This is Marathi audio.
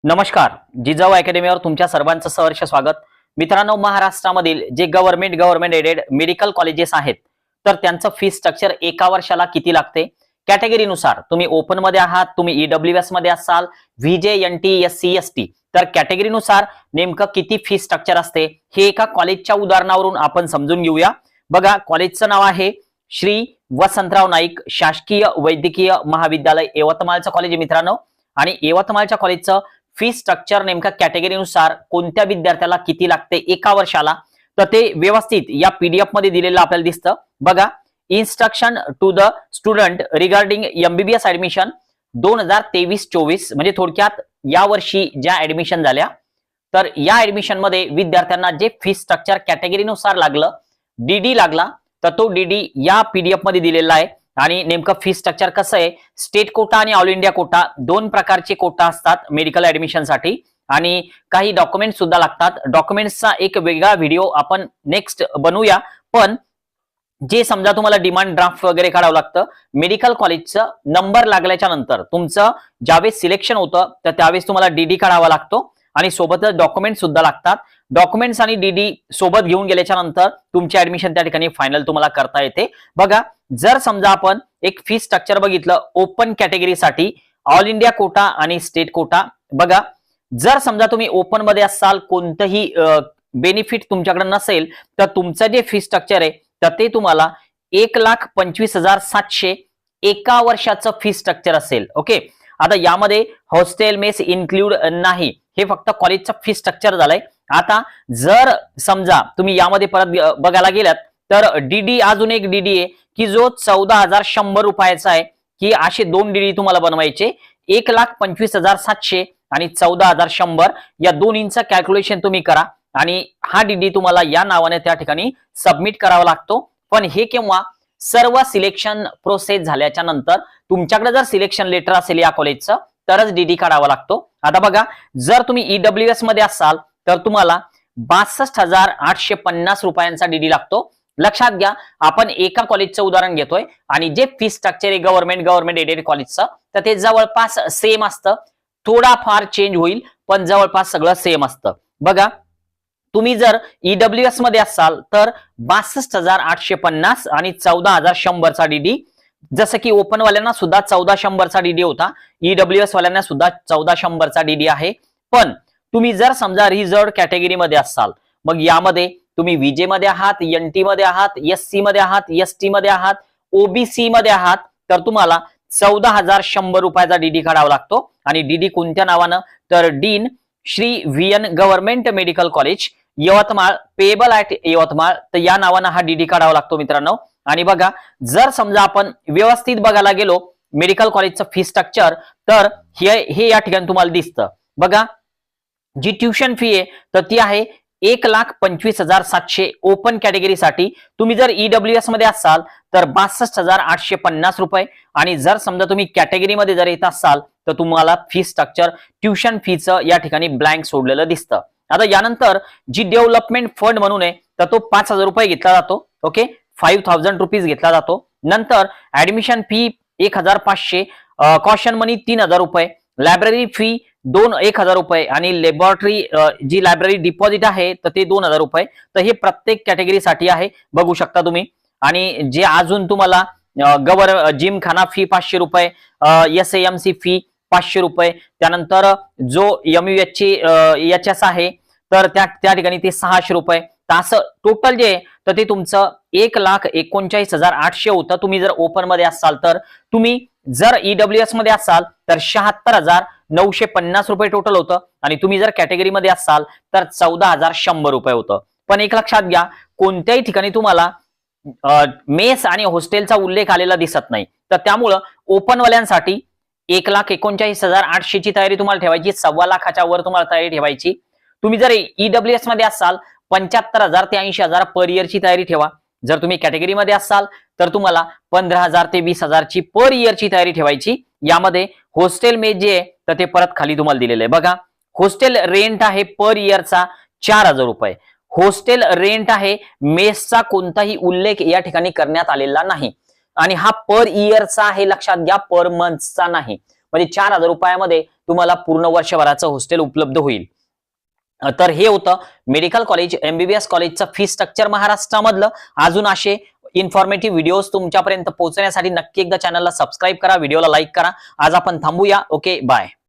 नमस्कार. जिजाऊ अकॅडमीवर तुमच्या सर्वांचं सहर्ष स्वागत. मित्रांनो, महाराष्ट्रामधील जे गव्हर्नमेंट एडेड मेडिकल कॉलेजेस आहेत तर त्यांचं फी स्ट्रक्चर एका वर्षाला किती लागते, कॅटेगरीनुसार तुम्ही ओपन मध्ये आहात, तुम्ही ईडब्ल्यूएस मध्ये असाल, व्हीजे, एनटी, एससी, एसटी, तर कॅटेगरीनुसार नेमकं किती फी स्ट्रक्चर असते हे एका कॉलेजच्या उदाहरणावरून आपण समजून घेऊया. बघा, कॉलेजचं नाव आहे श्री वसंतराव नाईक शासकीय वैद्यकीय महाविद्यालय, यवतमाळचं कॉलेज आहे मित्रांनो. आणि यवतमाळच्या कॉलेजचं फी स्ट्रक्चर नेमका कॅटेगरीनुसार कोणत्या विद्यार्थ्याला किती लागते एका वर्षाला, तर ते व्यवस्थित या पीडीएफ मध्ये दिलेलं आपल्याला दिसतं. बघा, instruction to the student regarding MBBS admission 2023-24, म्हणजे थोडक्यात या वर्षी ज्या ऍडमिशन झाल्या तर या ऍडमिशन मध्ये विद्यार्थ्यांना जे फी स्ट्रक्चर कॅटेगरीनुसार लागलं, डीडी लागला, तर तो डीडी या पीडीएफ मध्ये दिलेला आहे. आणि नेमकं फी स्ट्रक्चर कसं आहे, स्टेट कोटा आणि ऑल इंडिया कोटा दोन प्रकारचे कोटा असतात मेडिकल ऍडमिशन साठी, आणि काही डॉक्युमेंट सुद्धा लागतात. डॉक्युमेंट्सचा एक वेगळा व्हिडिओ आपण नेक्स्ट बनवूया. पण जे समजा तुम्हाला डिमांड ड्राफ्ट वगैरे काढावं लागतं, मेडिकल कॉलेजचं नंबर लागल्याच्या नंतर तुमचं ज्यावेळेस सिलेक्शन होतं तर त्यावेळेस तुम्हाला डीडी काढावा लागतो आणि सोबतच डॉक्युमेंट सुद्धा लागतात. डॉक्युमेंट्स आणि डीडी सोबत घेऊन गेल्याच्या नंतर तुमची ऍडमिशन त्या ठिकाणी फायनल तुम्हाला करता येते. बघा, जर समजा आपण एक फी स्ट्रक्चर बघितलं ओपन कॅटेगरीसाठी, ऑल इंडिया कोटा आणि स्टेट कोटा. बघा, जर समजा तुम्ही ओपन मध्ये असाल, कोणतंही बेनिफिट तुमच्याकडे नसेल, तर तुमचं जे फी स्ट्रक्चर आहे तर ते तुम्हाला 1,25,700 एका वर्षाचं फी स्ट्रक्चर असेल. ओके, आता यामध्ये हॉस्टेल मेस इन्क्लूड नाही, हे फक्त कॉलेजचं फी स्ट्रक्चर झालंय. आता जर समजा तुम्ही यामध्ये परत बघायला गेलात तर डीडी, अजून एक डीडी आहे की जो 14,100 रुपयाचा आहे, की असे दोन डीडी तुम्हाला बनवायचे, 1,25,700 आणि 14,100, या दोन्हींचं कॅल्क्युलेशन तुम्ही करा आणि हा डीडी तुम्हाला या नावाने त्या ठिकाणी सबमिट करावा लागतो. पण हे केव्हा, सर्व सिलेक्शन प्रोसेस झाल्याच्या नंतर तुमच्याकडे जर सिलेक्शन लेटर असेल या कॉलेजचं तरच डीडी काढावा लागतो. आता बघा, जर तुम्ही ईडब्ल्यूएस मध्ये असाल तर तुम्हाला 62,850 रुपयांचा डीडी लागतो. लक्षात घ्या, आपण एका कॉलेजचं उदाहरण घेतोय आणि जे फी स्ट्रक्चर आहे गव्हर्नमेंट एडेड कॉलेजचं, तर ते जवळपास सेम असतं. थोडाफार चेंज होईल पण जवळपास सगळं सेम असतं. बघा, तुम्ही जर ईडब्ल्यूएस मध्ये असाल तर 62,850 आणि 14,100 चा डीडी, जसं की ओपन वाल्यांना सुद्धा 14,100 चा डीडी होता, ईडब्ल्यूएस वाल्यांना सुद्धा 14,100 चा डीडी आहे. पण तुम्ही जर समजा रिझर्व्ड कॅटेगरी मध्ये असाल, मग यामध्ये तुम्ही व्हीजे मध्ये आहात, एनटी मध्ये आहात, एससी मध्ये आहात, एसटी मध्ये आहात, ओबीसी मध्ये आहात, तर तुम्हाला 14,100 रुपयाचा डीडी काढावा लागतो. आणि डीडी कोणत्या नावानं, तर dean Shri VN government medical college Yavatmal, payable at Yavatmal, तर या नावानं हा डीडी काढावा लागतो मित्रांनो. आणि बघा, जर समजा आपण व्यवस्थित बघायला गेलो मेडिकल कॉलेजचं फी स्ट्रक्चर, तर हे या ठिकाणी तुम्हाला दिसतं. बघा, जी ट्युशन फी आहे तर ती आहे 1,25,700 ओपन कॅटेगरीसाठी. तुम्ही जर ईडब्ल्यूएस मध्ये असाल तर 62,850 रुपये, आणि जर समजा तुम्ही कॅटेगरीमध्ये जर येत असाल तर तुम्हाला फी स्ट्रक्चर ट्युशन फीचं या ठिकाणी ब्लँक सोडलेलं दिसतं. आता यानंतर जी डेव्हलपमेंट फंड म्हणून आहे तर तो 5,000 रुपये घेतला जातो. ओके, 5,000 रुपीज घेतला जातो. नंतर ऍडमिशन फी 1,500, कॉशन मनी 3,000 रुपये, लायब्ररी फी 1,000 रुपये, आणि लॅबोरेटरी जी लायब्ररी डिपॉझिट आहे तर ते 2,000 रुपये. तर हे प्रत्येक कॅटेगरीसाठी आहे, बघू शकता तुम्ही. आणि जे अजून तुम्हाला जिम खाना फी 500 रुपये, एसएएमसी फी 500 रुपये, त्यानंतर जो एमयूएच आहे तर त्या ठिकाणी ते 600 रुपये. तर असं टोटल जे तर ते तुमचं 1,39,800 होतं. तुम्ही जर ओपन मध्ये असाल तर, तुम्ही जर ईडब्ल्यूएस मध्ये असाल तर 76,950 रुपये टोटल होतं, आणि तुम्ही जर कॅटेगरीमध्ये असाल तर 14,100 रुपये होतं. पण एक लक्षात घ्या, कोणत्याही ठिकाणी तुम्हाला मेस आणि हॉस्टेलचा उल्लेख आलेला दिसत नाही. तर त्यामुळं ओपन वाल्यांसाठी 1,39,800 ची तयारी तुम्हाला ठेवायची, 2.25 लाखाच्या वर तुम्हाला तयारी ठेवायची. तुम्ही जर ईडब्ल्यूएस मध्ये असाल 75,000 ते 80,000 पर इयर ची तयारी ठेवा. जर तुम्ही कॅटेगरीमध्ये असाल तर तुम्हाला 15,000 ते 20,000 ची पर इयर ची तयारी ठेवायची. यामध्ये हॉस्टेल मेस जे आहे तर ते परत खाली तुम्हाला दिलेलं आहे. बघा, हॉस्टेल रेंट आहे पर इयरचा 4,000 रुपये. हॉस्टेल रेंट आहे, मेसचा कोणताही उल्लेख या ठिकाणी करण्यात आलेला नाही, आणि हा पर इयरचा आहे, लक्षात घ्या, पर मंथचा नाही. म्हणजे 4,000 रुपयामध्ये तुम्हाला पूर्ण वर्षभराचं हॉस्टेल उपलब्ध होईल. तर हे होतं मेडिकल कॉलेज MBBS कॉलेजचं फी स्ट्रक्चर महाराष्ट्रामधलं. अजून असे इन्फॉर्मेटिव्ह व्हिडिओज तुमच्यापर्यंत पोहोचण्यासाठी नक्की एकदा चॅनलला सबस्क्राईब करा, व्हिडिओला लाईक करा. आज आपण थांबूया. Okay, bye.